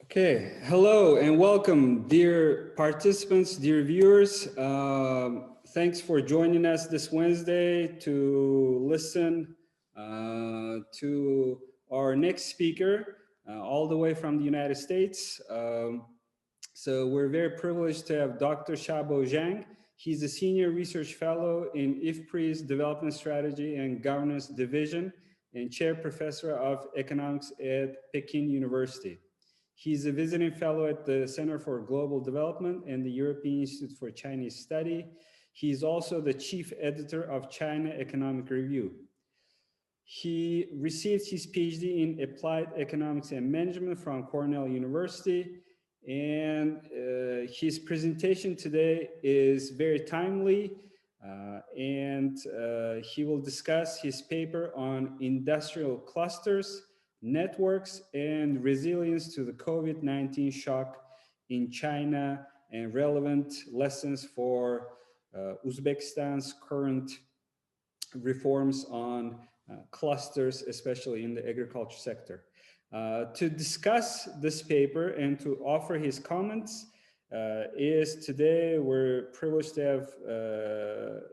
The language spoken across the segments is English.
Okay, hello and welcome, dear participants, dear viewers. Thanks for joining us this Wednesday to listen to our next speaker, all the way from the United States. So we're very privileged to have Dr. Xiaobo Zhang. He's a senior research fellow in IFPRI's Development Strategy and Governance Division and chair professor of economics at Peking University. He's a visiting fellow at the Center for Global Development and the European Institute for Chinese Study. He's also the chief editor of China Economic Review. He received his PhD in Applied Economics and Management from Cornell University. And his presentation today is very timely. And he will discuss his paper on industrial clusters, networks, and resilience to the COVID-19 shock in China and relevant lessons for Uzbekistan's current reforms on clusters, especially in the agriculture sector. To discuss this paper and to offer his comments is today we're privileged to have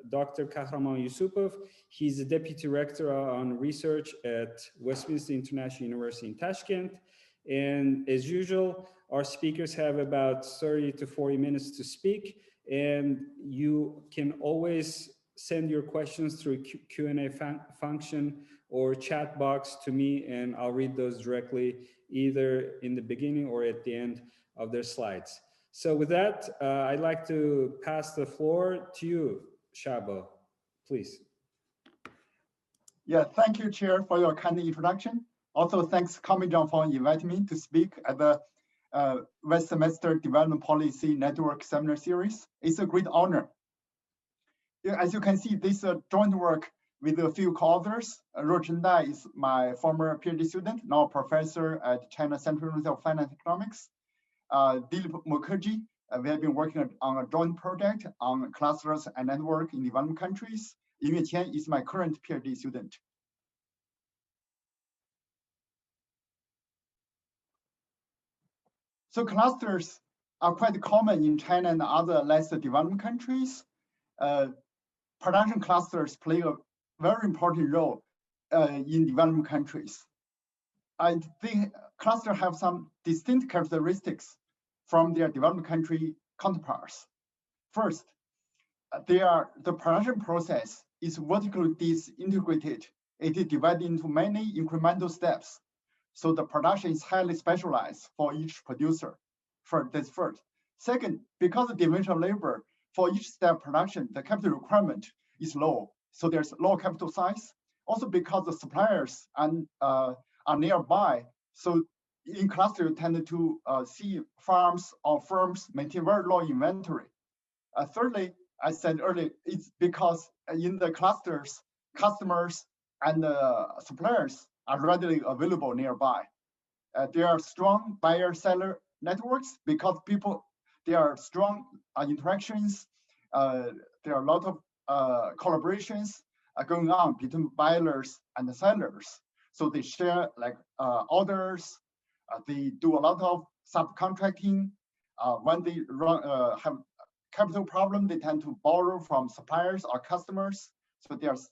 Dr. Kahraman Yusupov. He's the Deputy Rector on Research at Westminster International University in Tashkent. And as usual, our speakers have about 30 to 40 minutes to speak, and you can always send your questions through Q&A function or chat box to me, and I'll read those directly either in the beginning or at the end of their slides. So with that, I'd like to pass the floor to you, Xiaobo, please. Yeah, thank you, Chair, for your kind introduction. Also, thanks, Zhang, for inviting me to speak at the Westminster Development Policy Network Seminar Series. It's a great honor. Yeah, as you can see, this is a joint work with a few co-authors. Rochen Dai is my former PhD student, now professor at China Central University of Finance and Economics. Dilip Mukherjee, we have been working on a joint project on clusters and network in developing countries. Yue Qian is my current PhD student. So clusters are quite common in China and other less developed countries. Production clusters play a very important role in developing countries. I think clusters have some distinct characteristics from their developed country counterparts. First, the production process is vertically disintegrated. It is divided into many incremental steps. So the production is highly specialized for each producer. That's first. Second, because of division of labor, for each step production, the capital requirement is low. So there's low capital size. Also because the suppliers are nearby. So in cluster, you tend to see farms or firms maintain very low inventory. Thirdly, I said earlier, it's because in the clusters, customers and suppliers are readily available nearby. There are strong buyer-seller networks because there are strong interactions. There are a lot of collaborations going on between buyers and the sellers. So they share like orders. They do a lot of subcontracting. When they have capital problem, they tend to borrow from suppliers or customers. So there's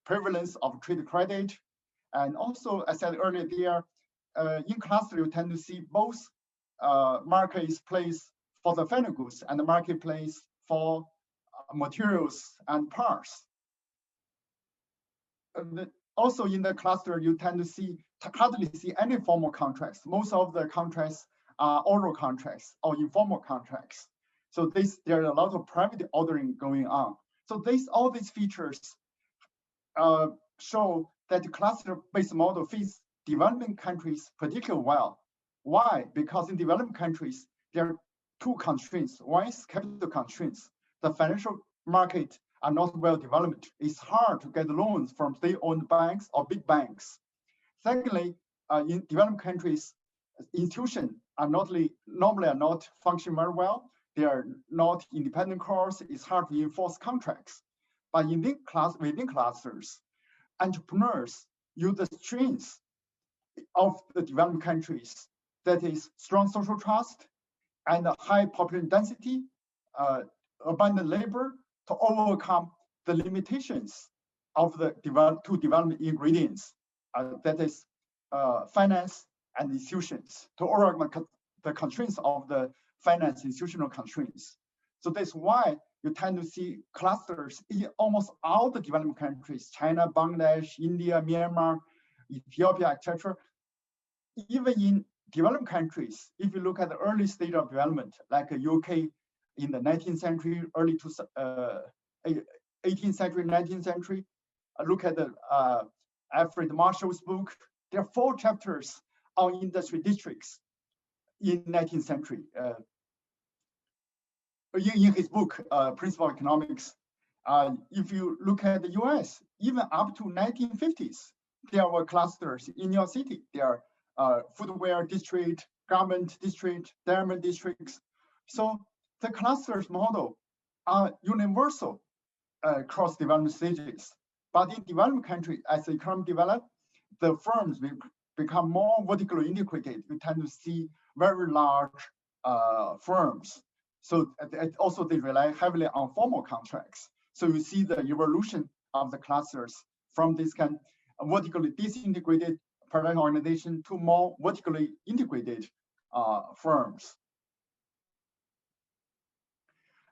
prevalence of trade credit. And also, as I said earlier, there in cluster, you tend to see both marketplace for the final goods and the marketplace for materials and parts. Also in the cluster, you tend to hardly see any formal contracts. Most of the contracts are oral contracts or informal contracts. So there are a lot of private ordering going on. So all these features show that the cluster-based model fits developing countries particularly well. Why? Because in developing countries, there are two constraints. One is capital constraints. The financial market are not well developed. It's hard to get loans from state-owned banks or big banks. Secondly, in developing countries, institutions are normally are not functioning very well. They are not independent cores. It's hard to enforce contracts. But within clusters, entrepreneurs use the strengths of the developing countries that is strong social trust and a high population density, abundant labor to overcome the limitations of the development ingredients, that is finance and institutions, to overcome the constraints of the finance institutional constraints. So that's why you tend to see clusters in almost all the developing countries, China, Bangladesh, India, Myanmar, Ethiopia, etc. Even in developed countries, if you look at the early stage of development, like UK in the 19th century, early to 18th century, 19th century, look at the Alfred Marshall's book. There are 4 chapters on industry districts in 19th century. In his book, Principle of Economics, if you look at the US, even up to 1950s, there were clusters in your city. There are footwear district, garment district, diamond districts. So the clusters model are universal across development stages. But in developed countries, as the economy develops, the firms will become more vertically integrated. You tend to see very large firms. So also they rely heavily on formal contracts. So you see the evolution of the clusters from this kind of vertically disintegrated production organization to more vertically integrated firms.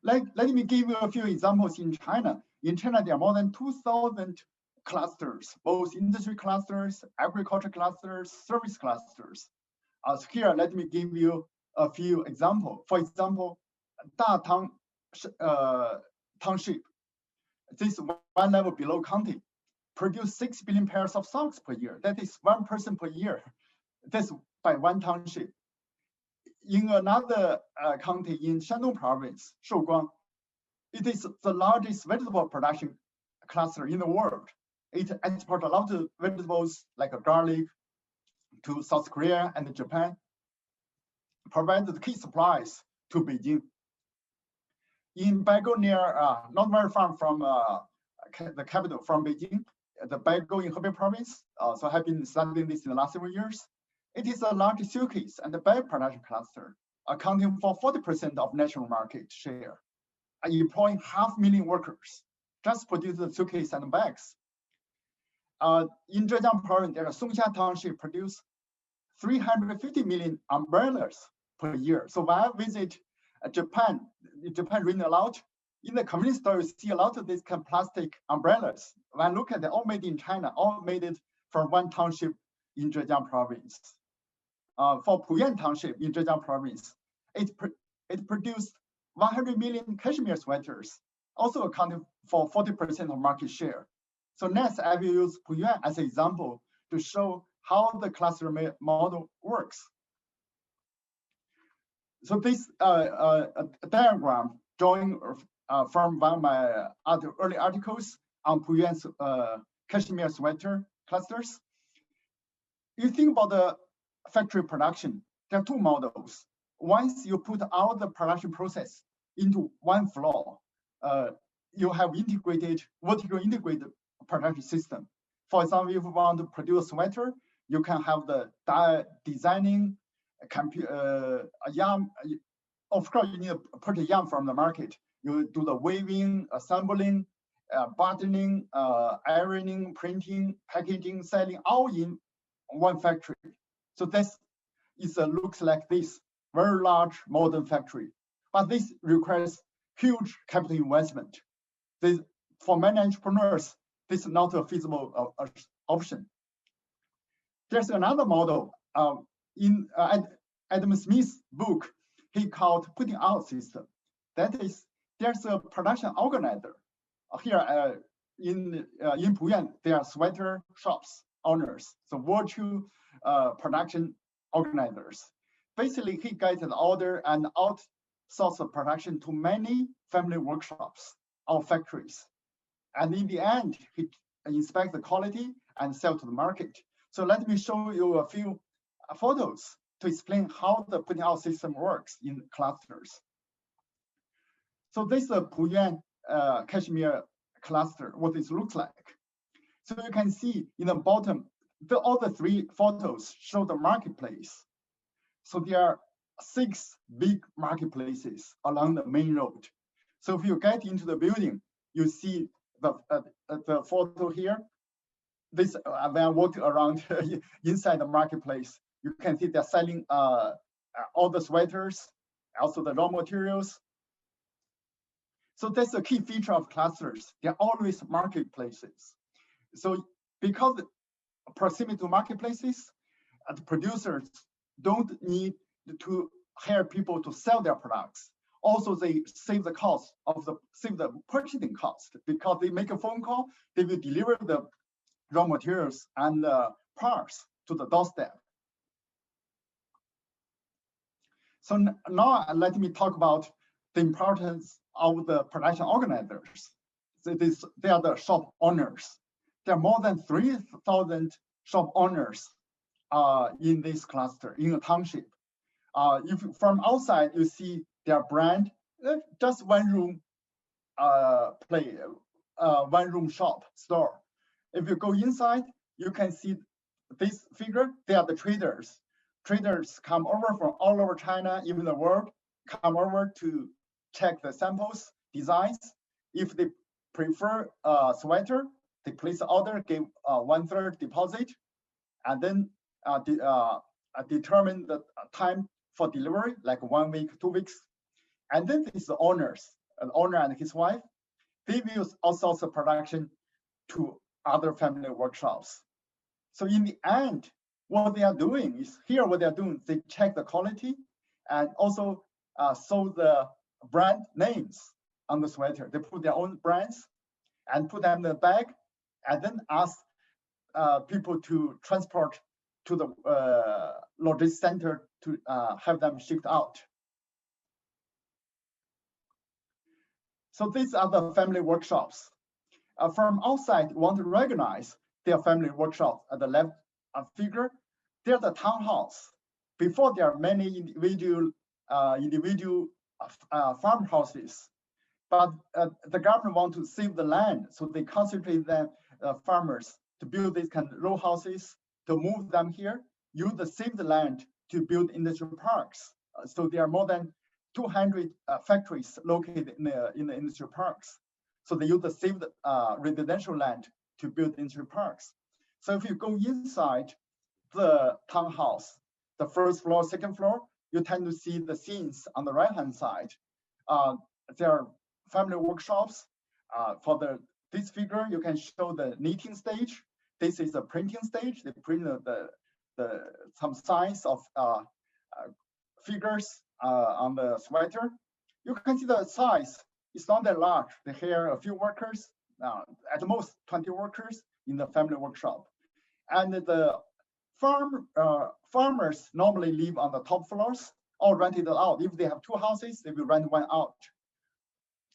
Let me give you a few examples in China. In China, there are more than 2,000 clusters, both industry clusters, agriculture clusters, service clusters. So here, let me give you a few examples. For example, Datang Township, this one level below county, produce 6 billion pairs of socks per year. That is 1 person per year. That's by one township. In another county in Shandong province, Shouguang, it is the largest vegetable production cluster in the world. It exports a lot of vegetables like garlic to South Korea and Japan, provides the key supplies to Beijing. In Baigo, near not very far from the capital, from Beijing, the Baigo in Hebei province, so I've been studying this in the last several years. It is the largest suitcase and the bag production cluster, accounting for 40% of national market share, employing 500,000 workers, just produce the suitcase and bags. In Zhejiang province, there are Songxia Township produce 350 million umbrellas per year. So when I visit Japan really a lot. In the convenience store, you see a lot of these kind of plastic umbrellas. When I look at them, all made in China, all made it from one township in Zhejiang province. For Puyuan Township in Zhejiang province, it produced 100 million cashmere sweaters, also accounting for 40% of market share. So next, I will use Puyuan as an example to show how the cluster model works. So this diagram drawing from one of my early articles on Puyuan's cashmere sweater clusters. You think about the factory production, there are 2 models. Once you put all the production process into one floor, you have vertically integrated production system. For example, if you want to produce a sweater, you can have the designing, yarn. Of course, you need to purchase yarn from the market. You do the weaving, assembling, buttoning, ironing, printing, packaging, selling, all in one factory. So this looks like this, very large modern factory. But this requires huge capital investment. For many entrepreneurs, this is not a feasible option. There's another model in Adam Smith's book, he called putting out system. That is, there's a production organizer. Here in Puyuan, there are sweater shops owners, so virtual production organizers. Basically, he gets an order and outsources the production to many family workshops or factories. And in the end, he inspects the quality and sell to the market. So let me show you a few photos to explain how the putting out system works in clusters. So this is a Puyuan cashmere cluster, what this looks like. So you can see in the bottom, all the 3 photos show the marketplace. So there are 6 big marketplaces along the main road. So if you get into the building, you see the photo here. This when I walk around inside the marketplace, you can see they're selling all the sweaters, also the raw materials. So that's the key feature of clusters. They're always marketplaces. So because proximity to marketplaces, the producers don't need to hire people to sell their products. Also, they save the cost of save the purchasing cost because they make a phone call, they will deliver the raw materials and parts to the doorstep. So now let me talk about the importance of the production organizers. They are the shop owners. There are more than 3,000 shop owners in this cluster, in a township. If from outside you see their brand, just one room one room shop store. If you go inside, you can see this figure. They are the traders. Traders come over from all over China, even the world, come over to check the samples, designs. If they prefer a sweater, they place the order, give 1/3 deposit, and then determine the time for delivery, like 1 week, 2 weeks. And then it's the owners, an owner and his wife. They will outsource the production to other family workshops. So in the end, what they are doing is here, what they are doing, they check the quality and also show the brand names on the sweater. They put their own brands and put them in the bag and then ask people to transport to the logistics center to have them shipped out. So these are the family workshops. From outside, you want to recognize their family workshops at the left figure. They're the townhouse. Before, there are many individual farmhouses, but the government want to save the land, so they concentrate them farmers to build these kind of row houses, to move them here, use the saved land to build industrial parks. So there are more than 200 factories located in the industrial parks. So they use the saved residential land to build industrial parks. So if you go inside the townhouse, the first floor, second floor, you tend to see the scenes on the right-hand side. There are family workshops. For this figure, you can show the knitting stage. This is a printing stage. They print some signs of figures on the sweater. You can see the size. It's not that large. They hire a few workers, at most 20 workers in the family workshop. And the farmers normally live on the top floors or rent it out. If they have 2 houses, they will rent one out.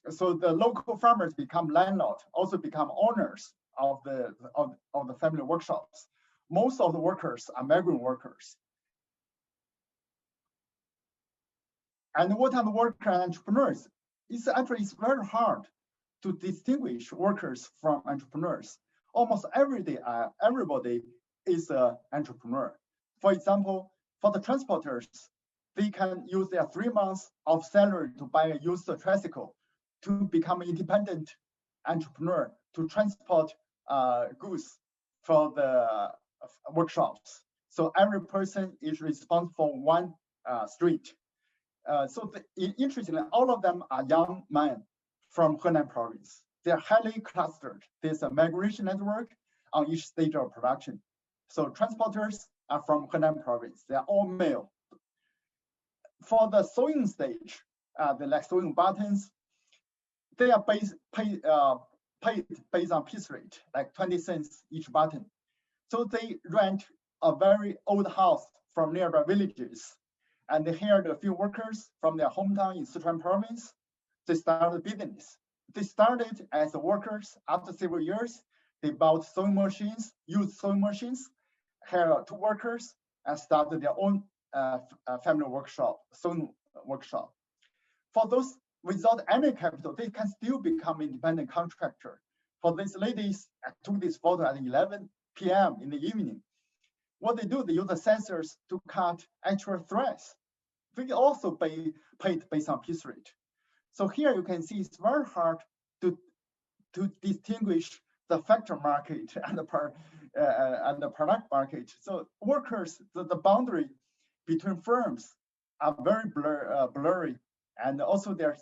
So the local farmers become landlords, also become owners of the family workshops. Most of the workers are migrant workers. And what are the worker and entrepreneurs? It's very hard to distinguish workers from entrepreneurs. Almost every day, everybody is an entrepreneur. For example, for the transporters, they can use their 3 months of salary to buy a used tricycle to become an independent entrepreneur to transport goods for the workshops. So every person is responsible for one street. Interestingly, all of them are young men from Henan province. They're highly clustered. There's a migration network on each stage of production. So transporters are from Henan province. They're all male. For the sewing stage, they like sewing buttons. They are paid based on piece rate, like 20 cents each button. So they rent a very old house from nearby villages, and they hired a few workers from their hometown in Sichuan province. They started business. They started as workers. After several years, they bought sewing machines, used sewing machines, hired 2 workers, and started their own family workshop, sewing workshop. For those without any capital, they can still become independent contractor. For these ladies, I took this photo at 11 p.m. in the evening. What they do, they use the sensors to cut actual threads. We also paid based on piece rate. So here you can see it's very hard to distinguish the factor market and the product market. So workers, the boundary between firms are very blurry, and also there's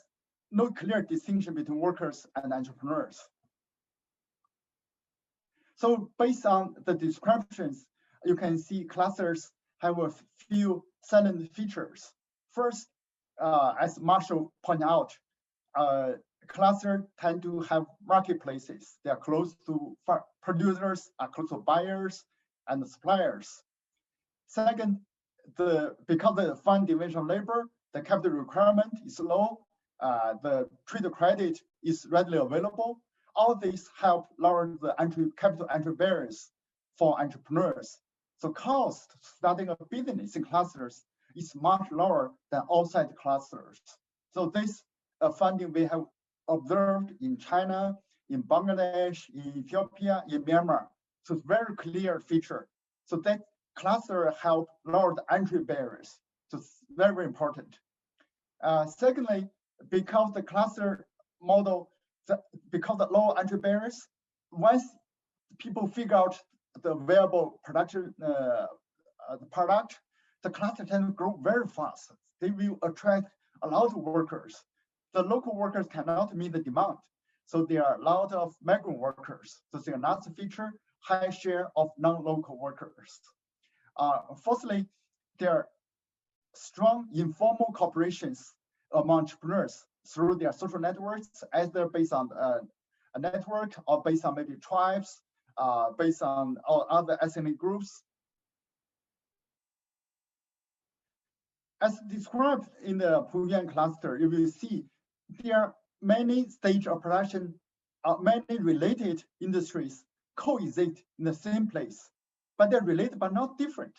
no clear distinction between workers and entrepreneurs. So based on the descriptions, you can see clusters have a few salient features. First, as Marshall pointed out, clusters tend to have marketplaces. They are close to producers, are close to buyers and suppliers. Second, because the fund division of labor, the capital requirement is low, the trade credit is readily available. All these help lower the capital entry barriers for entrepreneurs. So cost starting a business in clusters is much lower than outside clusters. So this funding we have observed in China, in Bangladesh, in Ethiopia, in Myanmar. So it's very clear feature. So that cluster help lower the entry barriers. So it's very, very important. Secondly, because the cluster model, because the low entry barriers, once people figure out the viable production product, the cluster tends to grow very fast. They will attract a lot of workers. The local workers cannot meet the demand. So there are a lot of migrant workers. So there's another feature, high share of non-local workers. Fourthly, there are strong informal corporations among entrepreneurs through their social networks, either based on a network or based on maybe tribes, based on other ethnic groups. As described in the Puyuan cluster, you will see there are many stages of production, many related industries coexist in the same place, but they're related but not different.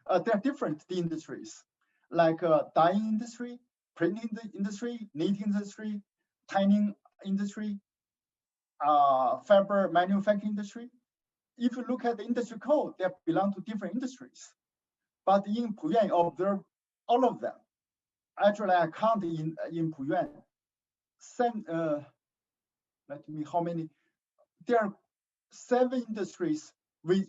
They're different industries, like dyeing industry, printing industry, knitting industry, tanning industry, fiber manufacturing industry. If you look at the industry code, they belong to different industries. But in Puyuan, you observe all of them. Actually, I count in Puyuan, how many? There are 7 industries we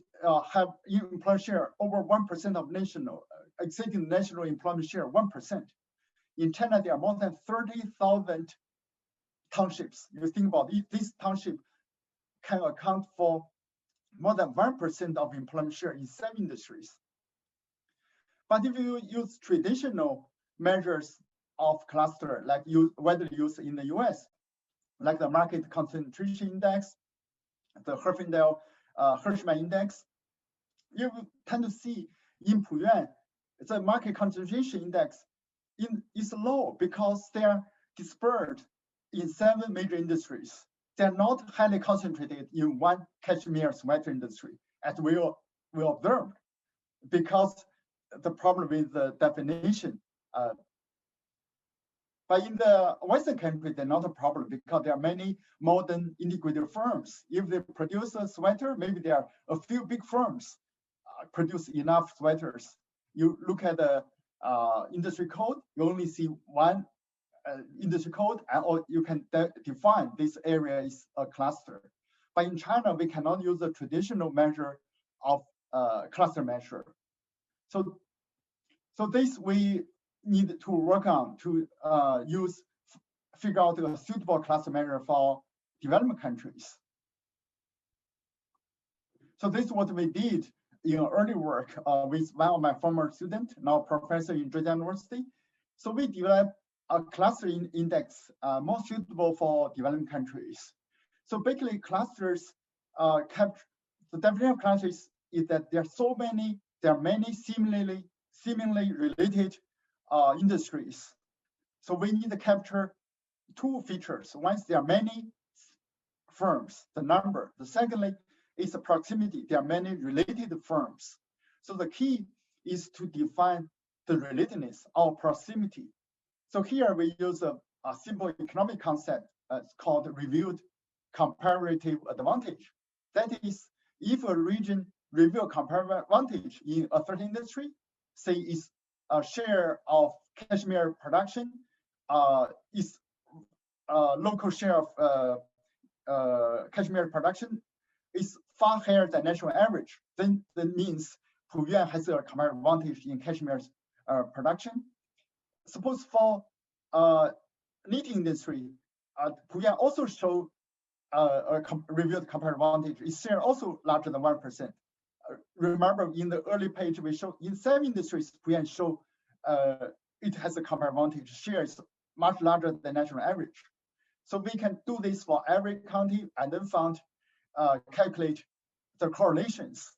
have employment share over 1% of national, exceeding national employment share 1%. In China, there are more than 30,000 townships. You think about it, this township can account for more than 1% of employment share in 7 industries. But if you use traditional measures of cluster, like widely used in the US, like the market concentration index, the Hirschman index, you tend to see in Puyuan, the market concentration index is low because they are dispersed in 7 major industries. They're not highly concentrated in one cashmere sweater industry, as we observed, because the problem with the definition. But in the Western country, they're not a problem because there are many modern integrated firms. If they produce a sweater, maybe there are a few big firms produce enough sweaters. You look at the industry code, you only see one industry code, or you can define this area is a cluster. But in China, we cannot use the traditional measure of cluster measure. So this we need to work on to figure out a suitable cluster measure for development countries. So this is what we did in early work with one of my former students, now professor in Zhejiang University. So we developed a clustering index more suitable for developing countries. So basically clusters capture, the definition of clusters is that there are many seemingly related industries. So we need to capture 2 features. One, there are many firms, the number. The secondly is the proximity. There are many related firms. So the key is to define the relatedness or proximity. So here we use a simple economic concept. It's called reviewed comparative advantage. That is, if a region reveal comparative advantage in a certain industry, say its share of cashmere production, its local share of cashmere production is far higher than national average, then that means Puyuan has a comparative advantage in cashmere's production. Suppose for knitting industry, Puyuan also show revealed comparative advantage. Its share also larger than 1%. Remember, in the early page we show in 7 industries, Puyuan show it has a comparative advantage. Share is much larger than national average. So we can do this for every county and then calculate the correlations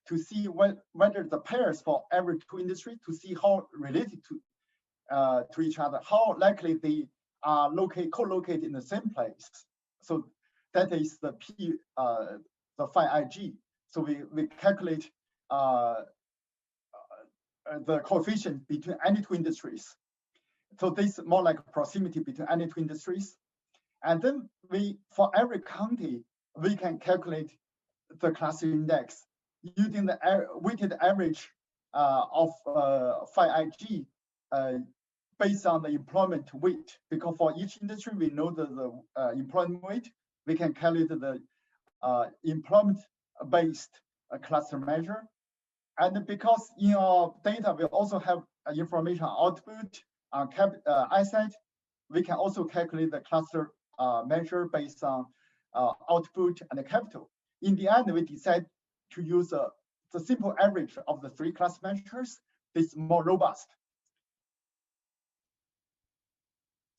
to see whether the pairs for every 2 industries to see how related to each other, how likely they are co-located in the same place. So that is the the phi IG. So we calculate the coefficient between any 2 industries. So this is more like proximity between any 2 industries. And then for every county, we can calculate the cluster index using the weighted average of phi IG based on the employment weight. Because for each industry, we know the employment weight, we can calculate the employment-based cluster measure. And because in our data, we also have information on output, on asset, we can also calculate the cluster measure based on output and the capital. In the end, we decide to use the simple average of the 3 cluster measures. This is more robust.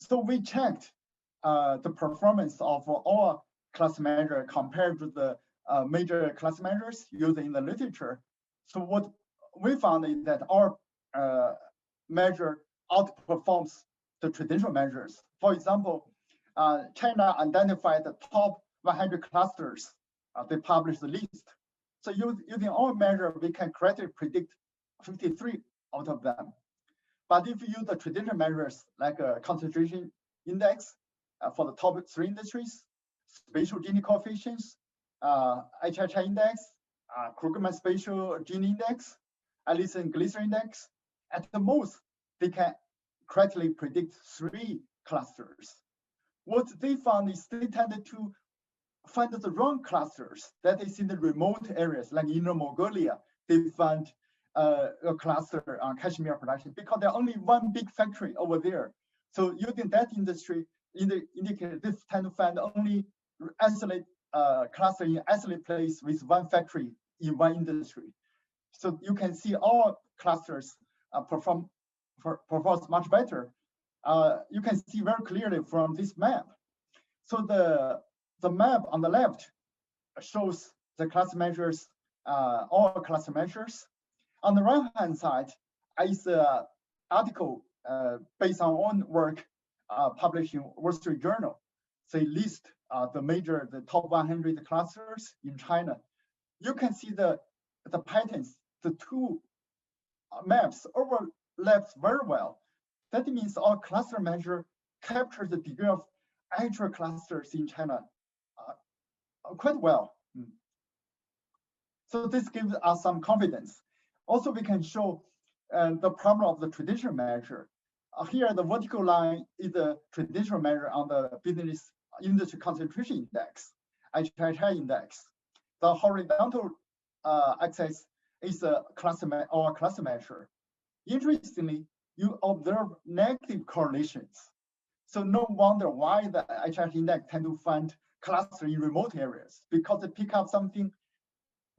So we checked the performance of all cluster measures compared to the major cluster measures used in the literature. So what we found is that our measure outperforms the traditional measures. For example, China identified the top 100 clusters. They published the list. So using our measure, we can correctly predict 53 out of them. But if you use the traditional measures like a concentration index for the top 3 industries, spatial Gini coefficients, HHI index, Krugman spatial Gini index, Allison Glisser index, at the most, they can correctly predict 3 clusters. What they found is they tended to find the wrong clusters. That is in the remote areas, like Inner Mongolia, they found a cluster on cashmere production because there's only one big factory over there. So using that industry indicator, they tend to find only isolate cluster in isolate place with one factory in one industry. So you can see all clusters performs much better. You can see very clearly from this map. So the map on the left shows the cluster measures, all cluster measures. On the right-hand side is an article based on own work published in Wall Street Journal. They list the top 100 clusters in China. You can see the patterns. The 2 maps overlaps very well. That means our cluster measure captures the degree of actual clusters in China quite well. So this gives us some confidence. Also, we can show the problem of the traditional measure. Here, the vertical line is the traditional measure on the business industry concentration index, HHI index. The horizontal axis is a cluster measure. Interestingly, you observe negative correlations. So no wonder why the HHI index tend to find cluster in remote areas, because they pick up something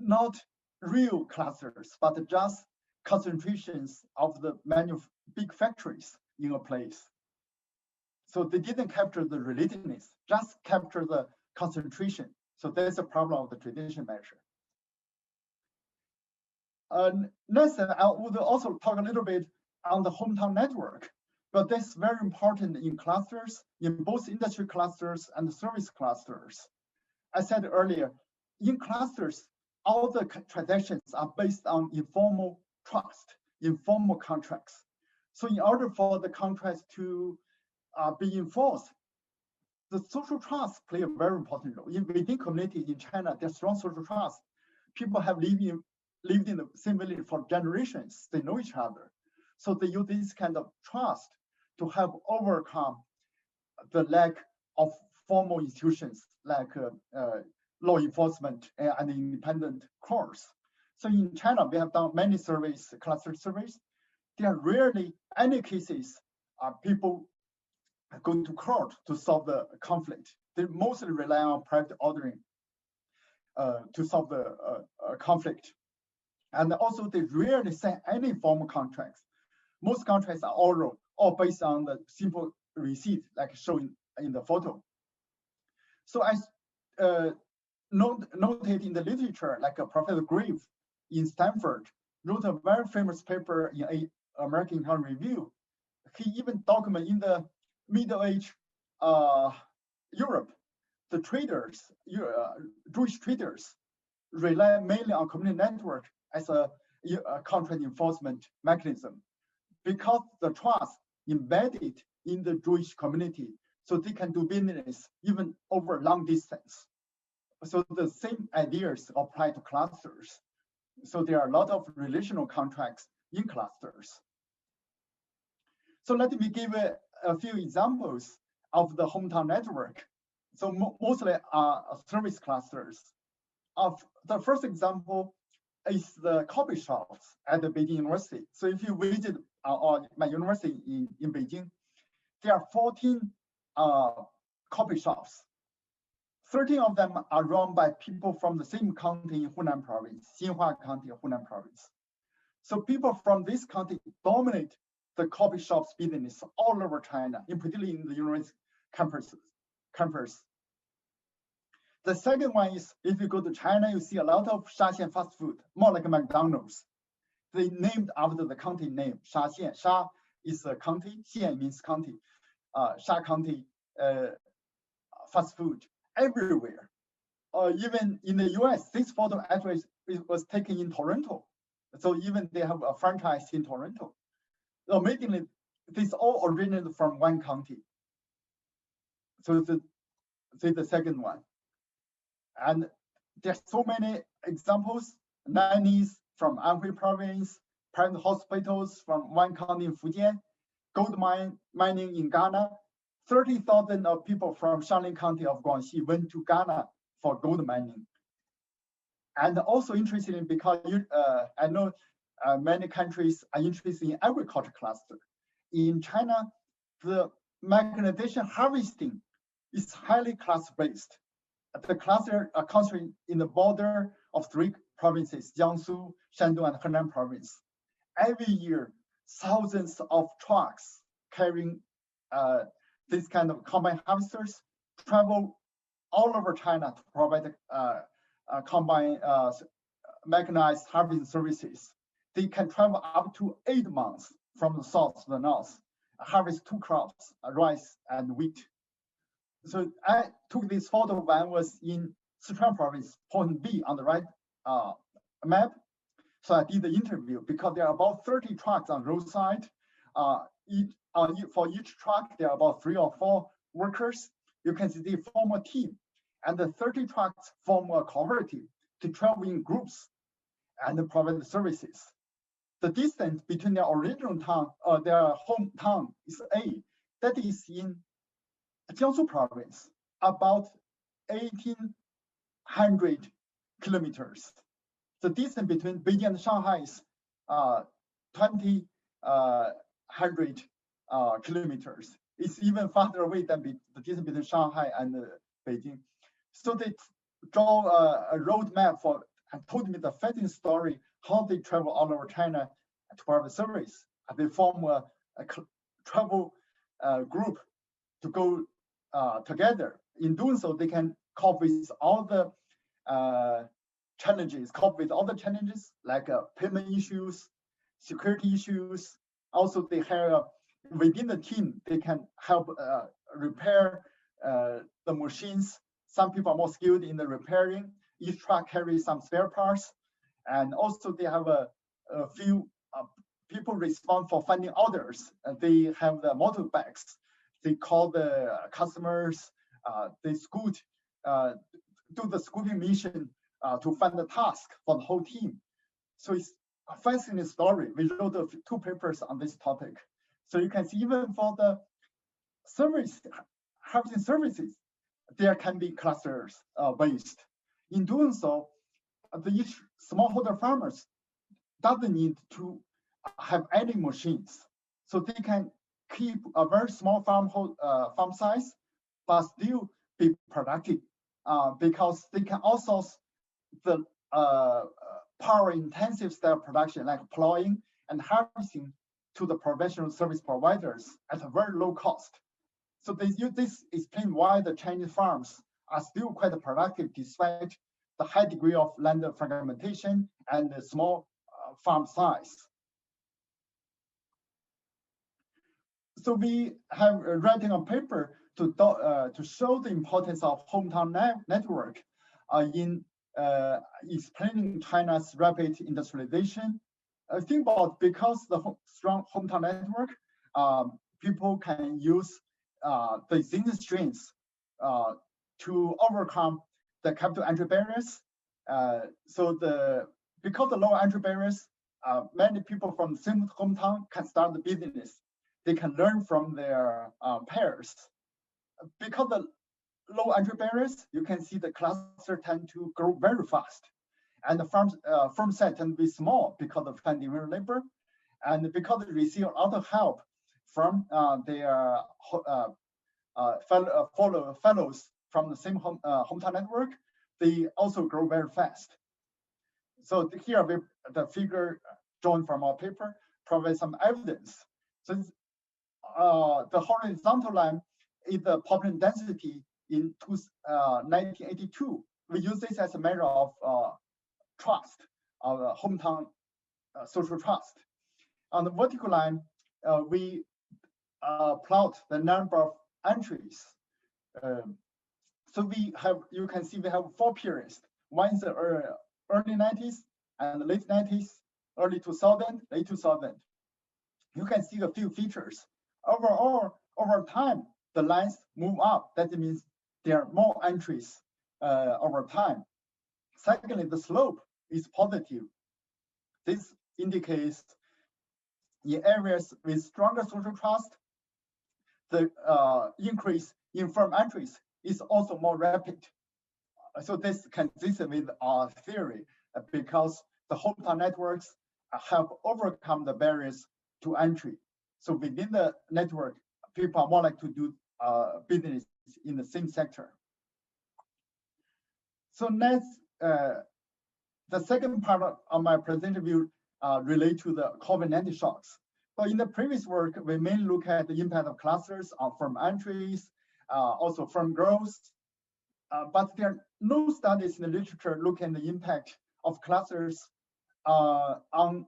not real clusters, but just concentrations of the big factories in a place. So they didn't capture the relatedness, just capture the concentration. So that's a problem of the traditional measure. Next, I would also talk a little bit on the hometown network, but that's very important in clusters, in both industry clusters and service clusters. I said earlier, in clusters, all the transactions are based on informal trust, informal contracts. So in order for the contracts to be enforced, the social trust play a very important role. Within community in China, there's strong social trust. people have lived in the same village for generations. They know each other. So they use this kind of trust to help overcome the lack of formal institutions like law enforcement and independent courts. So in China, we have done many surveys, cluster surveys. There are rarely any cases people go to court to solve the conflict. They mostly rely on private ordering to solve the conflict. And also they rarely sign any formal contracts. Most contracts are oral or based on the simple receipt like shown in the photo. So I noted in the literature, like Professor Grave in Stanford wrote a very famous paper in American Economic Review. He even documented in the Middle Age Europe, the traders, Jewish traders, rely mainly on community network as a contract enforcement mechanism because the trust embedded in the Jewish community, so they can do business even over long distance. So the same ideas apply to clusters. So there are a lot of relational contracts in clusters. So let me give a few examples of the hometown network. So mostly service clusters. The first example is the coffee shops at the Beijing University. So if you visit my university in Beijing, there are 14 coffee shops. 13 of them are run by people from the same county in Hunan province, Xinhua County of Hunan province. So people from this county dominate the coffee shops business all over China, in particular in the university campus. The second one is, if you go to China, you see a lot of Shaxian fast food, more like McDonald's. They named after the county name, Shaxian. Sha is a county, Xian means county. Sha County fast food everywhere. Even in the US, this photo actually was taken in Toronto. So even they have a franchise in Toronto. So amazingly, this all originated from one county. So the second one. And there's so many examples, nannies from IFPRI province, private hospitals from one county in Fujian, gold mining in Ghana. 30,000 of people from Shanling County of Guangxi went to Ghana for gold mining. And also interesting because I know many countries are interested in agriculture cluster. In China, the mechanization harvesting is highly class-based. The cluster are concentrated in the border of 3 provinces, Jiangsu, Shandong, and Henan province. Every year, thousands of trucks carrying this kind of combine harvesters travel all over China to provide combine mechanized harvesting services. They can travel up to 8 months from the south to the north, harvest 2 crops, rice and wheat. So I took this photo when I was in Sichuan province, point B on the right map. So I did the interview because there are about 30 trucks on roadside. For each truck, there are about 3 or 4 workers. You can see they form a team, and the 30 trucks form a cooperative to travel in groups and provide the services. The distance between their original town, their hometown is A, that is in Jiangsu province, about 1,800 kilometers. The distance between Beijing and Shanghai is 2,000 kilometers. It's even farther away than the distance between Shanghai and Beijing. So they draw a roadmap for and told me the fascinating story how they travel all over China to provide service. They form a travel group to go together. In doing so, they can cope with all the challenges like payment issues, security issues. Also, they have within the team, they can help repair the machines. Some people are more skilled in the repairing. Each truck carries some spare parts. And also they have a few people respond for finding orders. They have the motorbikes. They call the customers, they scoot, do the scooting mission to find the task for the whole team. So it's a fascinating story. We wrote 2 papers on this topic. So you can see even for the harvesting services, there can be clusters based. In doing so, each smallholder farmers doesn't need to have any machines. So they can keep a very small farm size, but still be productive because they can outsource the power-intensive style production like plowing and harvesting to the professional service providers at a very low cost. So this explains why the Chinese farms are still quite productive despite the high degree of land fragmentation and the small farm size. So we have writing a paper to show the importance of hometown network in explaining China's rapid industrialization. Think about because the strong hometown network, people can use the existing strengths to overcome the capital entry barriers. Because the low entry barriers, many people from the same hometown can start the business. They can learn from their peers. Because the low entry barriers, you can see the cluster tend to grow very fast. And the farm set tend to be small because of finding labor. And because they receive a lot of help from their fellows from the same hometown network, they also grow very fast. So here, the figure drawn from our paper provides some evidence. So the horizontal line is the population density in 1982. We use this as a measure of trust, of hometown social trust. On the vertical line, we plot the number of entries. So you can see we have 4 periods. One is the early 90s and late 90s, early 2000, late 2000. You can see a few features. Overall, over time, the lines move up. That means there are more entries over time. Secondly, the slope is positive. This indicates in areas with stronger social trust, the increase in firm entries is also more rapid. So this consistent with our theory because the hometown networks have overcome the barriers to entry. So within the network, people are more likely to do business in the same sector. So next, the second part of my presentation will relate to the COVID-19 shocks. So in the previous work, we mainly look at the impact of clusters on firm entries, also firm growth. But there are no studies in the literature looking at the impact of clusters on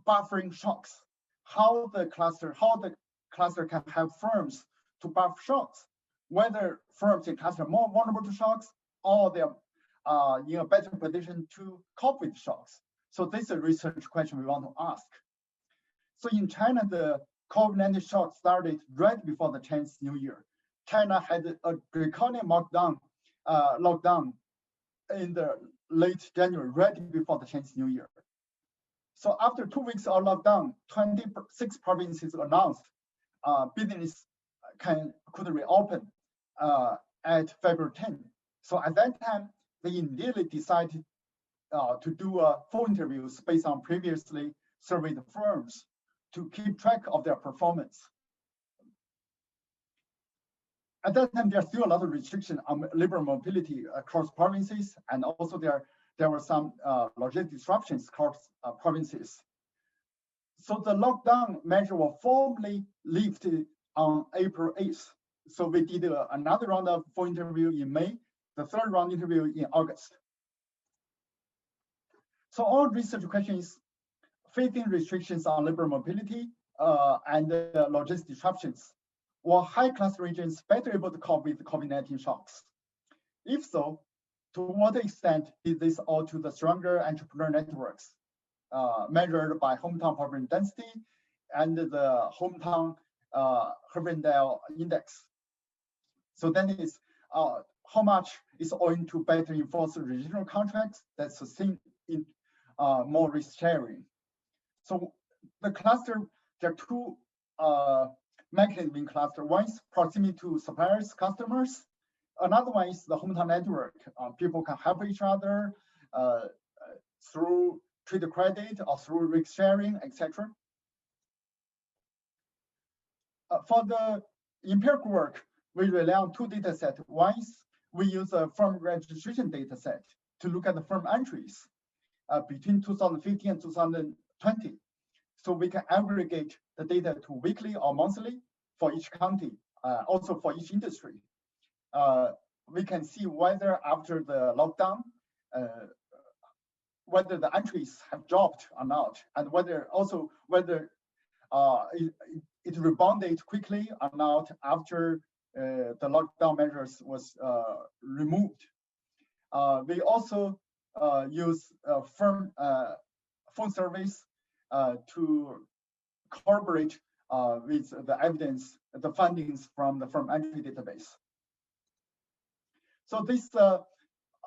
buffering shocks. How the cluster can have firms to buffer shocks, whether firms in cluster are more vulnerable to shocks or they're in a better position to cope with shocks. So this is a research question we want to ask. So in China, the COVID-19 shock started right before the Chinese New Year. China had a draconian lockdown in the late January, right before the Chinese New Year. So after 2 weeks of lockdown, 26 provinces announced business could reopen at February 10. So at that time, they immediately decided to do phone interviews based on previously surveyed firms to keep track of their performance. At that time, there's still a lot of restriction on labor mobility across provinces, and also there were some logistic disruptions across provinces. So the lockdown measure was formally lifted on April 8th. So we did another round of phone interview in May, the third round interview in August. So our research question is, facing restrictions on labor mobility and logistic disruptions, were high cluster regions better able to cope with COVID-19 shocks? If so, to what extent is this all to the stronger entrepreneur networks measured by hometown population density and the hometown Herfindahl index? So then is how much is owing to better enforced regional contracts that sustain in more risk sharing. So the cluster, there are two mechanisms in cluster. One is proximity to suppliers, customers. Another one is the hometown network. People can help each other through trade credit or through risk sharing, etc. For the empirical work, we rely on two data sets. One is we use a firm registration data set to look at the firm entries between 2015 and 2020. So we can aggregate the data to weekly or monthly for each county, also for each industry. We can see whether after the lockdown, whether the entries have dropped or not, and whether it rebounded quickly or not after the lockdown measures was removed. We also use phone surveys to corroborate with the evidence, the findings from the firm entry database. So this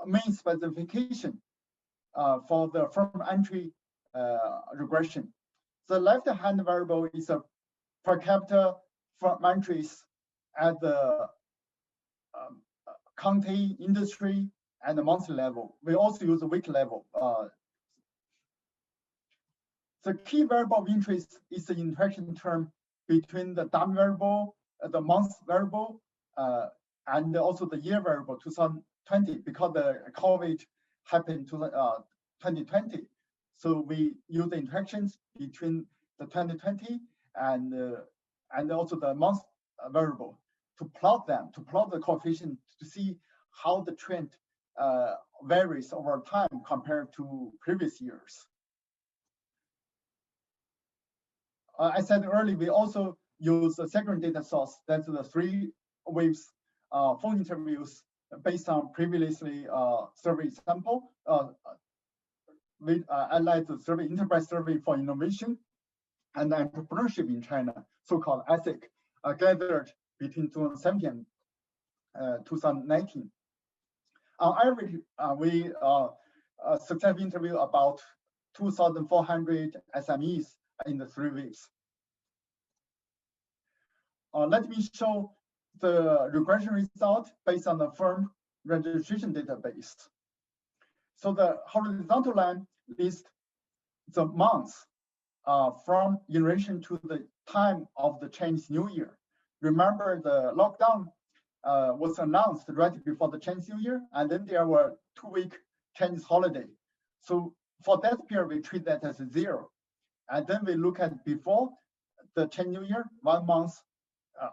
main specification for the firm entry regression. The left-hand variable is a per capita firm entries at the county, industry, and the monthly level. We also use the week level. The key variable of interest is the interaction term between the time variable, the month variable, and also the year variable 2020, because the COVID happened to 2020. So we use the interactions between the 2020 and also the month variable to plot them, to plot the coefficient to see how the trend varies over time compared to previous years. I said earlier, we also use a second data source, that's the 3 waves phone interviews based on previously survey sample. I like the survey, enterprise survey for innovation and entrepreneurship in China, so-called ESIC, gathered between 2017 and 2019. On average, we successfully interview about 2,400 SMEs in the 3 weeks. Let me show the regression result based on the firm registration database. So the horizontal line lists the months from in relation to the time of the Chinese New Year. Remember, the lockdown was announced right before the Chinese New Year, and then there were 2-week Chinese holiday. So for that period, we treat that as 0. And then we look at before the Chinese New Year, 1 month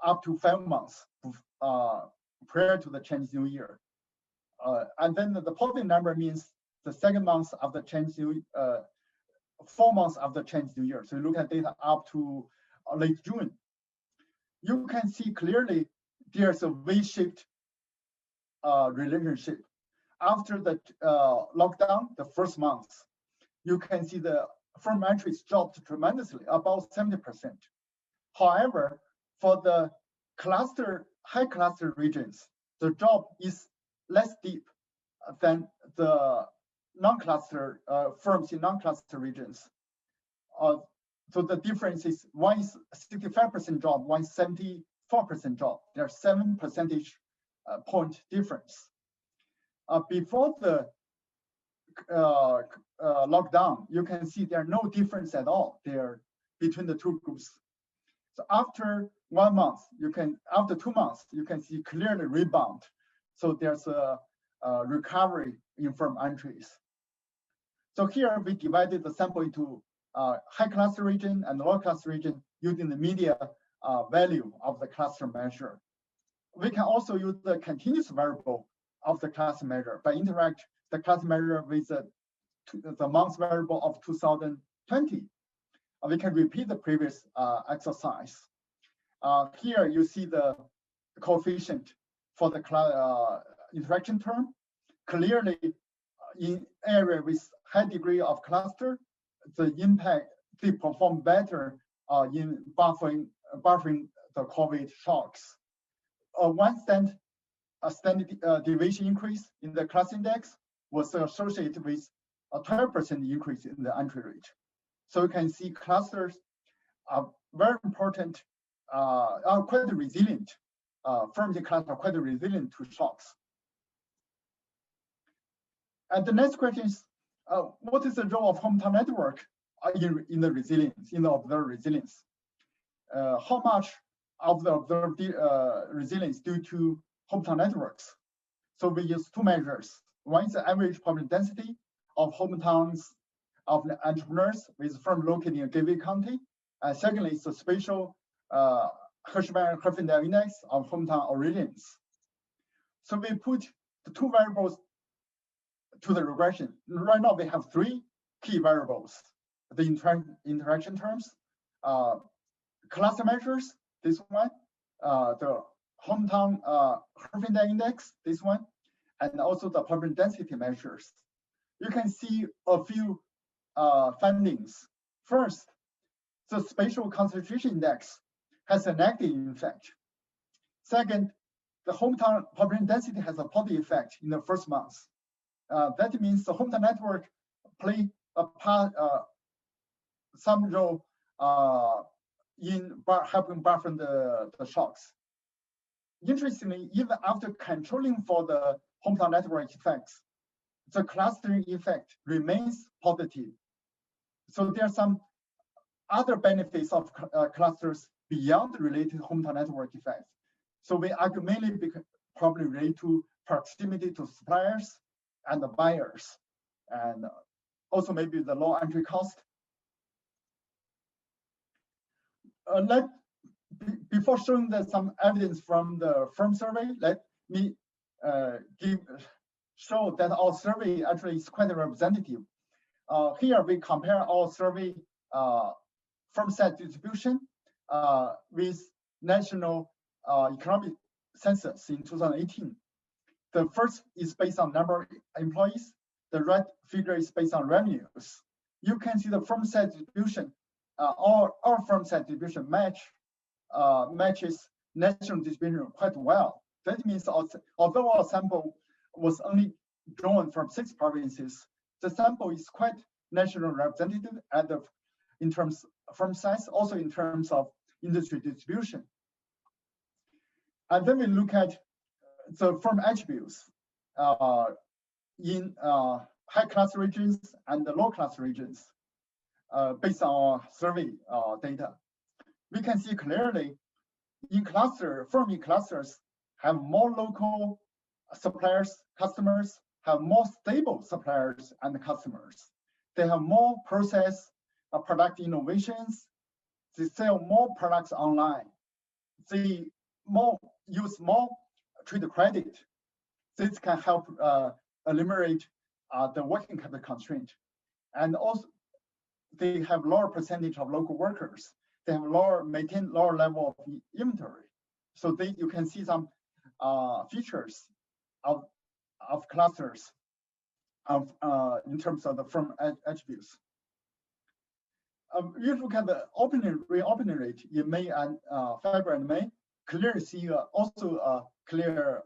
up to 5 months prior to the Chinese New Year. And then the positive number means the second month of the Chinese New 4 months of the Chinese New Year. So you look at data up to late June. You can see clearly there's a V-shaped relationship. After the lockdown, the first month, you can see the firm entries dropped tremendously, about 70%. However, for the cluster, high cluster regions, the drop is less deep than the non-cluster firms in non-cluster regions. So the difference is one is 65% drop, one is 74% drop. There are 7 percentage point difference. Before the lockdown, you can see there are no difference at all there between the 2 groups. So after 1 month, after 2 months, you can see clearly rebound. So there's a recovery in firm entries. So here we divided the sample into high cluster region and low cluster region using the media value of the cluster measure. We can also use the continuous variable of the cluster measure by interact the cluster measure with the month variable of 2020. We can repeat the previous exercise. Here you see the coefficient for the interaction term. Clearly, in area with high degree of cluster, the impact, they perform better in buffering the COVID shocks. One stands standard deviation increase in the class index was associated with a 12% increase in the entry rate. So you can see clusters are very important, are quite resilient. Firms in clusters are quite resilient to shocks. And the next question is, what is the role of hometown network in the resilience, in the observed resilience? How much of the observed resilience due to hometown networks? So we use two measures. One is the average population density of hometowns of the entrepreneurs with firm located in a given county. And secondly, is the spatial Herfindahl index of hometown origins. So we put the two variables to the regression. Right now, we have three key variables: the interaction terms, cluster measures, this one, the hometown Herfindahl index, this one, and also the population density measures. You can see a few findings. First, the spatial concentration index has a negative effect. Second, the hometown population density has a positive effect in the first month. That means the hometown network play a part, some role in helping buffer the shocks. Interestingly, even after controlling for the hometown network effects, the clustering effect remains positive. So there are some other benefits of clusters beyond the related hometown network effects. So we argue mainly probably related to proximity to suppliers and the buyers, and also maybe the low entry cost. Before showing some evidence from the firm survey, let me show that our survey actually is quite representative. Here we compare our survey firm size distribution with national economic census in 2018. The first is based on number of employees. The right figure is based on revenues. You can see the firm size distribution. Our firm size distribution matches national distribution quite well. That means although our sample was only drawn from 6 provinces, the sample is quite national representative in terms of firm size, also in terms of industry distribution. And then we look at the firm attributes in high class regions and the low class regions based on our survey data. We can see clearly firm in clusters have more local suppliers, customers, have more stable suppliers and customers. They have more process product innovations. They sell more products online. They use more trade credit. This can help eliminate the working capital constraint. And also, they have lower percentage of local workers. They have maintain lower level of inventory. So you can see some features of clusters in terms of the firm attributes. You look at the reopening rate in May and February and May, clearly see also a clear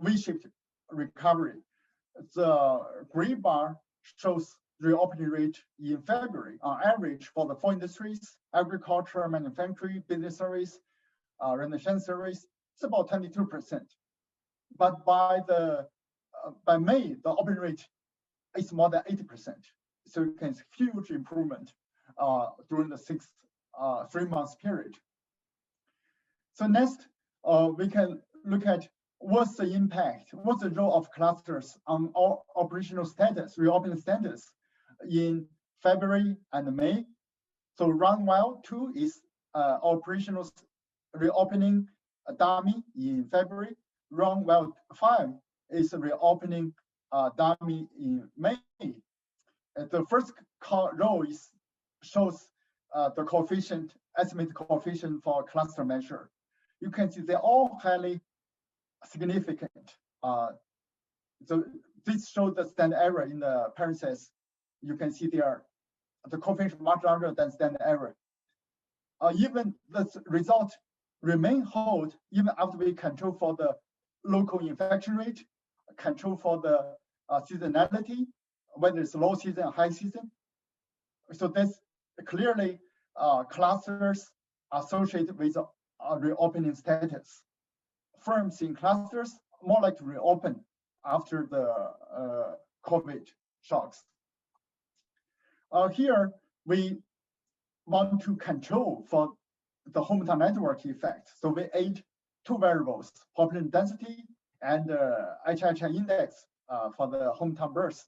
V-shaped recovery. The gray bar shows reopening rate in February on average for the 4 industries: agriculture, manufacturing, business service, renovation service. It's about 22%. But by May, the opening rate is more than 80%. So you can see huge improvement during the 3 months period. So next, we can look at what's the impact, what's the role of clusters on our operational status, reopening status in February and May. So round while 2 is operational reopening dummy in February. Round while 5 is reopening dummy in May. The first row shows the coefficient, estimated coefficient for cluster measure. You can see they're all highly significant. So this shows the standard error in the parentheses. You can see the coefficient much larger than standard error. Even the result remain hold even after we control for the local infection rate, control for the seasonality, whether it's low season or high season. So that's clearly clusters associated with reopening status. Firms in clusters more likely to reopen after the COVID shocks. Here we want to control for the hometown network effect. So we add two variables, population density and HHI index for the hometown births.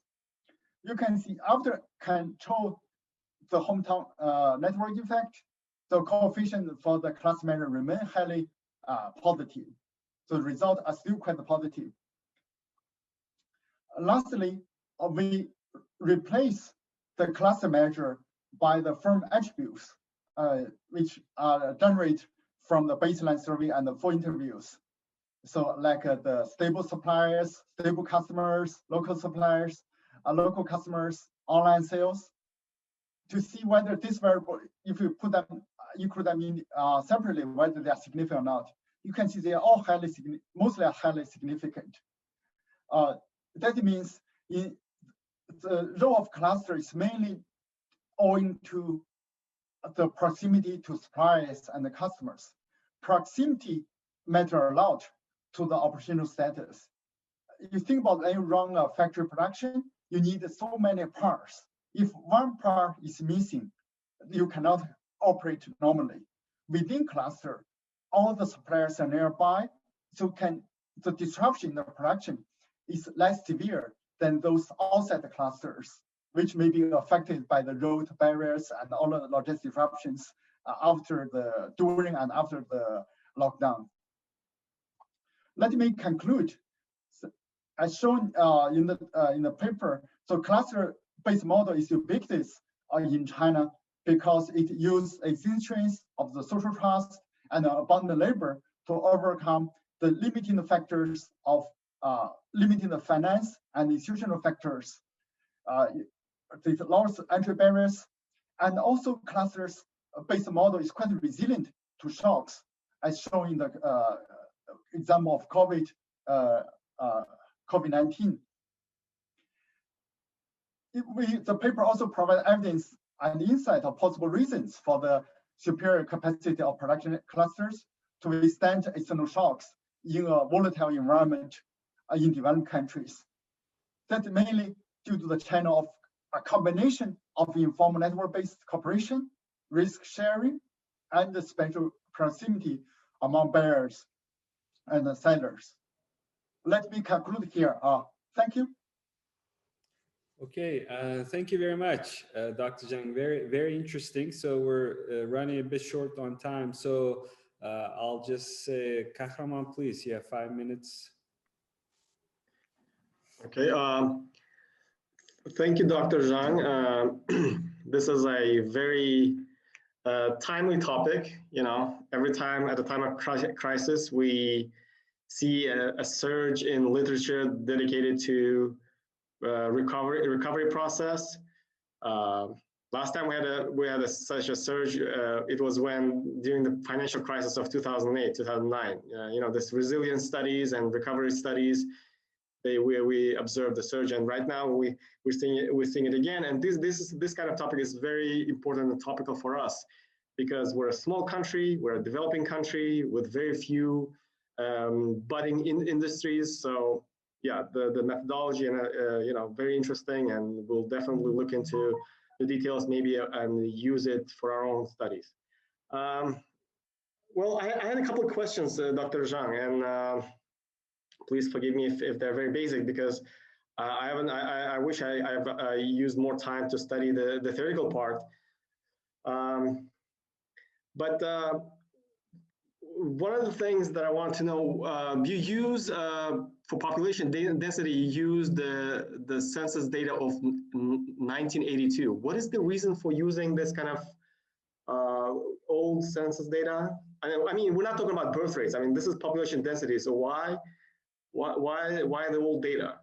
You can see after control the hometown network effect, the coefficient for the class measure remain highly positive. So the results are still quite positive. Lastly, we replace the cluster measure by the firm attributes, which are generated from the baseline survey and the full interviews. So like the stable suppliers, stable customers, local suppliers, local customers, online sales, to see whether this variable, if you put them, include them in separately, whether they are significant or not. You can see they are all mostly highly significant. That means in the role of cluster is mainly owing to the proximity to suppliers and the customers. Proximity matters a lot to the operational status. You think about any run factory production, you need so many parts. If one part is missing, you cannot operate normally. Within cluster, all the suppliers are nearby, so the disruption in the production is less severe than those outside the clusters, which may be affected by the road barriers and all the logistic disruptions during and after the lockdown. Let me conclude. As shown in the paper, so cluster-based model is ubiquitous in China because it uses existence of the social trust and abundant labor to overcome the limiting factors of limiting the finance and institutional factors. It lowers entry barriers, and also clusters-based model is quite resilient to shocks, as shown in the example of COVID-19. The paper also provides evidence and insight of possible reasons for the superior capacity of production clusters to withstand external shocks in a volatile environment in developed countries. That's mainly due to the channel of a combination of informal network-based cooperation, risk sharing, and the spatial proximity among buyers and sellers. Let me conclude here. Thank you. Okay, thank you very much, Dr. Zhang. Very, very interesting. So we're running a bit short on time. So I'll just say, Kahraman, please, you have 5 minutes. Okay, thank you, Dr. Zhang. This is a very timely topic. You know, every time at the time of crisis, we see a surge in literature dedicated to recovery process. Last time we had such a surge, it was during the financial crisis of 2008, 2009. You know, this resilience studies and recovery studies, we observed the surge, and right now we're seeing it again. And this kind of topic is very important and topical for us because we're a small country, we're a developing country with very few budding industries. So yeah, the methodology and you know, very interesting, and we'll definitely look into the details maybe and use it for our own studies. Well, I had a couple of questions, Dr. Zhang, and please forgive me if they're very basic because I wish I used more time to study the theoretical part. But one of the things that I want to know, do you use, for population density, you use the census data of 1982. What is the reason for using this kind of old census data? I mean, we're not talking about birth rates. I mean, this is population density. So why the old data?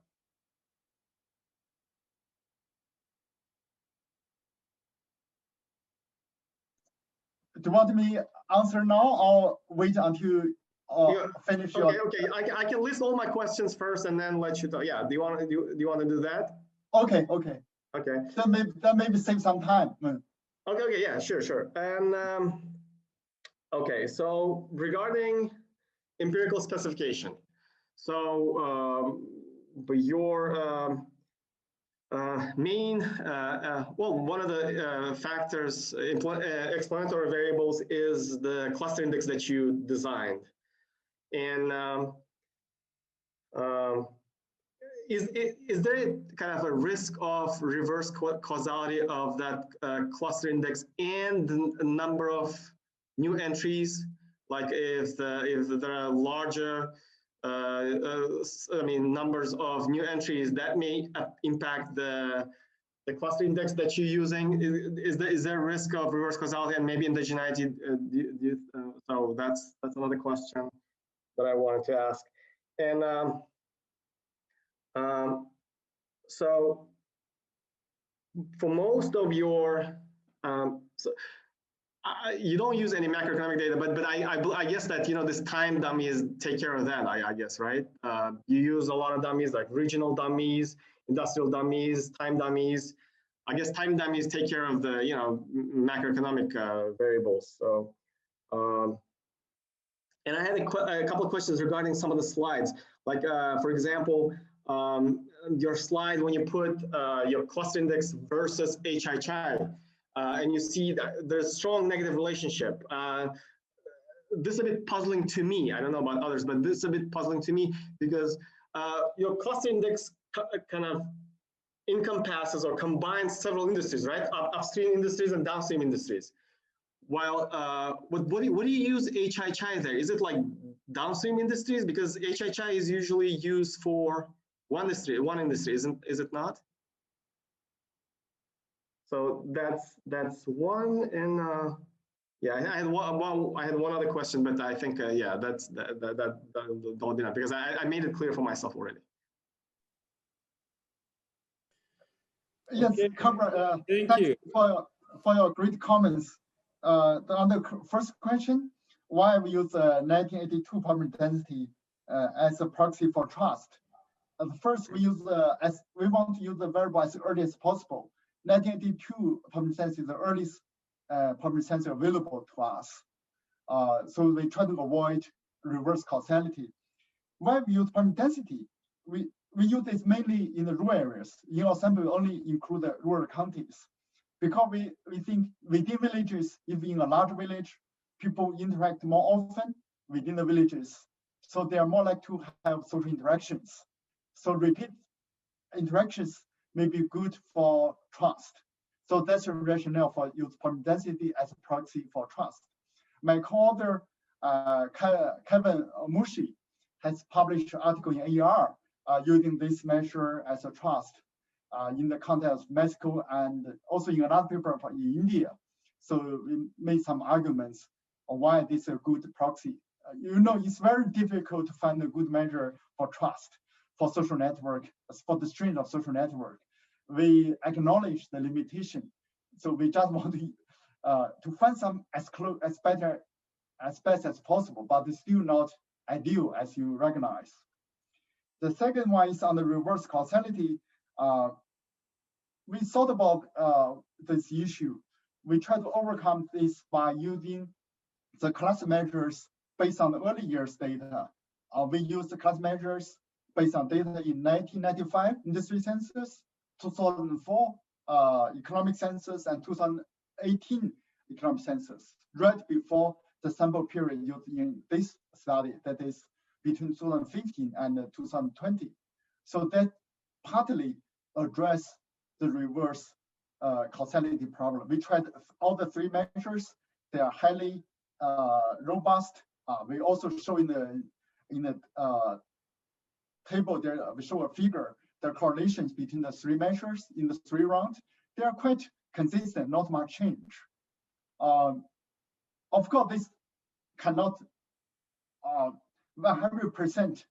Do you want me to answer now or wait until or finish your? Okay. I can list all my questions first and then let you talk. Yeah. Do you want to do that? Okay. Okay. That maybe save some time. Okay. Yeah. Sure. And okay. So regarding empirical specification, so your main, well, one of the factors, explanatory variables is the cluster index that you designed. And is there kind of a risk of reverse causality of that cluster index and the number of new entries? Like if there are larger numbers of new entries that may impact the cluster index that you're using. Is there a risk of reverse causality and maybe indigeneity? So that's another question that I wanted to ask. And so for most of your you don't use any macroeconomic data, but I guess that this time dummies take care of that. I guess, right? You use a lot of dummies like regional dummies, industrial dummies, time dummies. I guess time dummies take care of the macroeconomic variables. So, and I had a couple of questions regarding some of the slides. Like for example, your slide when you put your cluster index versus HI. And you see that there's a strong negative relationship. This is a bit puzzling to me. I don't know about others, but this is a bit puzzling to me because your cluster index kind of encompasses or combines several industries, right? Upstream industries and downstream industries. While what do you use HI there? Is it like downstream industries? Because HI is usually used for one industry, is it not? So that's one, and yeah, I had one other question, but I think yeah, that's all enough because I made it clear for myself already. Yes, Okay. Thank you for your great comments. On the first question, why we use 1982 problem density as a proxy for trust? First, we want to use the variable as early as possible. 1982 problem density is the earliest problem density available to us. So we try to avoid reverse causality. Why we use problem density? We use this mainly in the rural areas. In our sample, we only include the rural counties. Because we think within villages, if in a large village, people interact more often within the villages. So they are more likely to have social interactions. So repeat interactions may be good for trust. So that's a rationale for use problem density as a proxy for trust. My co-author, Kevin Mushi, has published an article in AER using this measure as a trust in the context of Mexico and also in another paper in India. So we made some arguments on why this is a good proxy. It's very difficult to find a good measure for trust for social network, for the strength of social network. We acknowledge the limitation. So we just want to find some as best as possible, but it's still not ideal as you recognize. The second one is on the reverse causality. We thought about this issue. We try to overcome this by using the class measures based on the early years data. We use the class measures based on data in 1995 industry census, 2004 economic census, and 2018 economic census, right before the sample period used in this study, that is between 2015 and 2020. So that partly address the reverse causality problem. We tried all the three measures. They are highly robust. We also show in the table there, we show a figure, the correlations between the three measures in the 3 rounds. They are quite consistent, not much change. Of course, this cannot 100%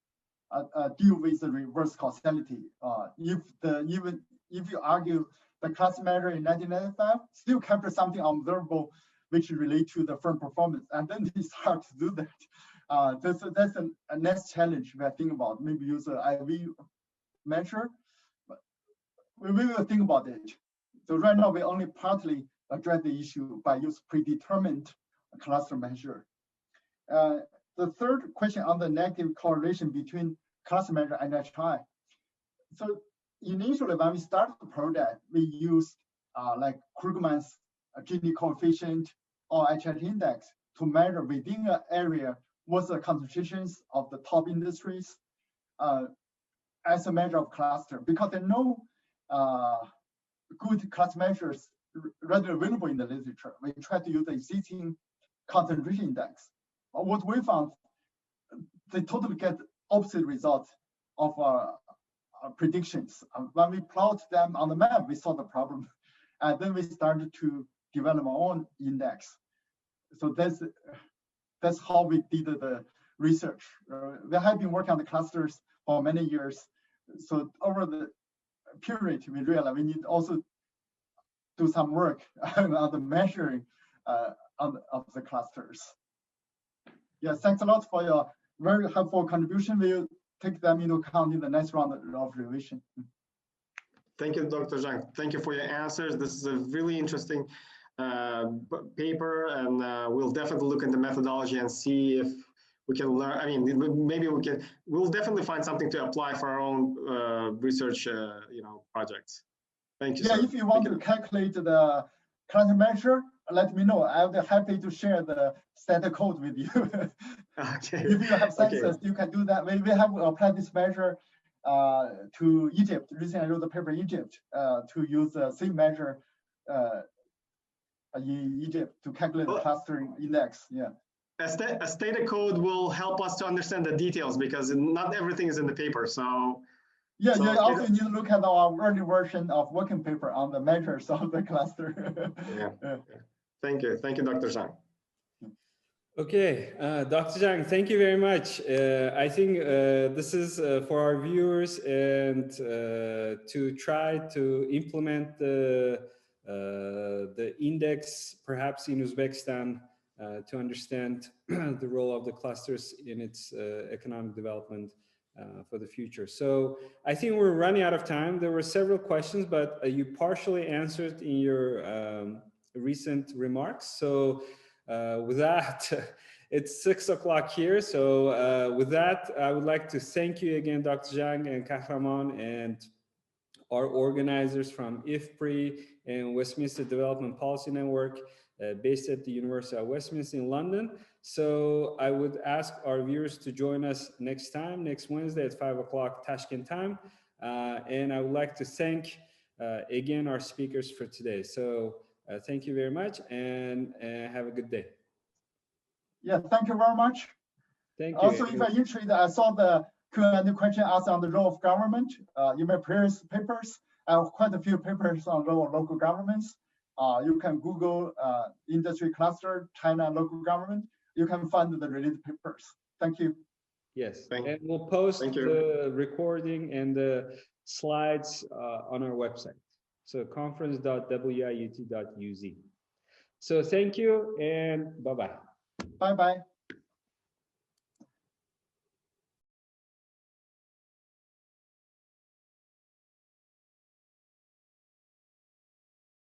deal with the reverse causality. If you argue the class measure in 1995 still captures something observable which relate to the firm performance, and then it's hard to do that. That's a next challenge we are thinking about. Maybe use an IV measure, but we will think about it. So right now we only partly address the issue by use predetermined cluster measure. The third question on the negative correlation between cluster measure and HI. So initially when we started the project, we used like Krugman's Gini coefficient or HI index to measure within an area what's the concentrations of the top industries as a measure of cluster, because there are no good cluster measures readily available in the literature. We try to use the existing concentration index. What we found, they totally get opposite results of predictions. When we plot them on the map, we saw the problem. And then we started to develop our own index. So that's how we did the research. We have been working on the clusters for many years. So over the period, we realized we need also do some work on the measuring of the clusters. Yeah, thanks a lot for your very helpful contribution. We'll take them into account in the next round of revision. Thank you, Dr. Zhang. Thank you for your answers. This is a really interesting paper, and we'll definitely look into methodology and see if we can learn. I mean, maybe we'll definitely find something to apply for our own research, projects. Thank you. Yeah, sir. if you want to calculate the cluster measure, let me know. I'll be happy to share the standard code with you. Okay. If you have access, you can do that. We have applied this measure to Egypt. Recently, I wrote the paper in Egypt to use the same measure in Egypt to calculate the clustering index. Yeah. A stated code will help us to understand the details because not everything is in the paper. So yeah, you also need to look at our early version of working paper on the measures of the cluster. Yeah. Thank you, Dr. Zhang. Okay, Dr. Zhang, thank you very much. I think this is for our viewers and to try to implement the index perhaps in Uzbekistan to understand the role of the clusters in its economic development for the future. So I think we're running out of time. There were several questions, but you partially answered in your recent remarks. So with that, it's 6 o'clock here. So with that, I would like to thank you again, Dr. Zhang and Kahraman, and our organizers from IFPRI and Westminster Development Policy Network, based at the University of Westminster in London. So I would ask our viewers to join us next Wednesday at 5 o'clock Tashkent time. And I would like to thank again our speakers for today. So thank you very much, and have a good day. Yeah, thank you very much. Thank you. Also, if you're interested, I saw the Q&A question asked on the role of government. In my previous papers, I have quite a few papers on role of local governments. You can Google industry cluster, China local government. You can find the related papers. Thank you. Yes, and we'll post the recording and the slides on our website. So conference.wiut.uz. So thank you and bye-bye. Bye-bye.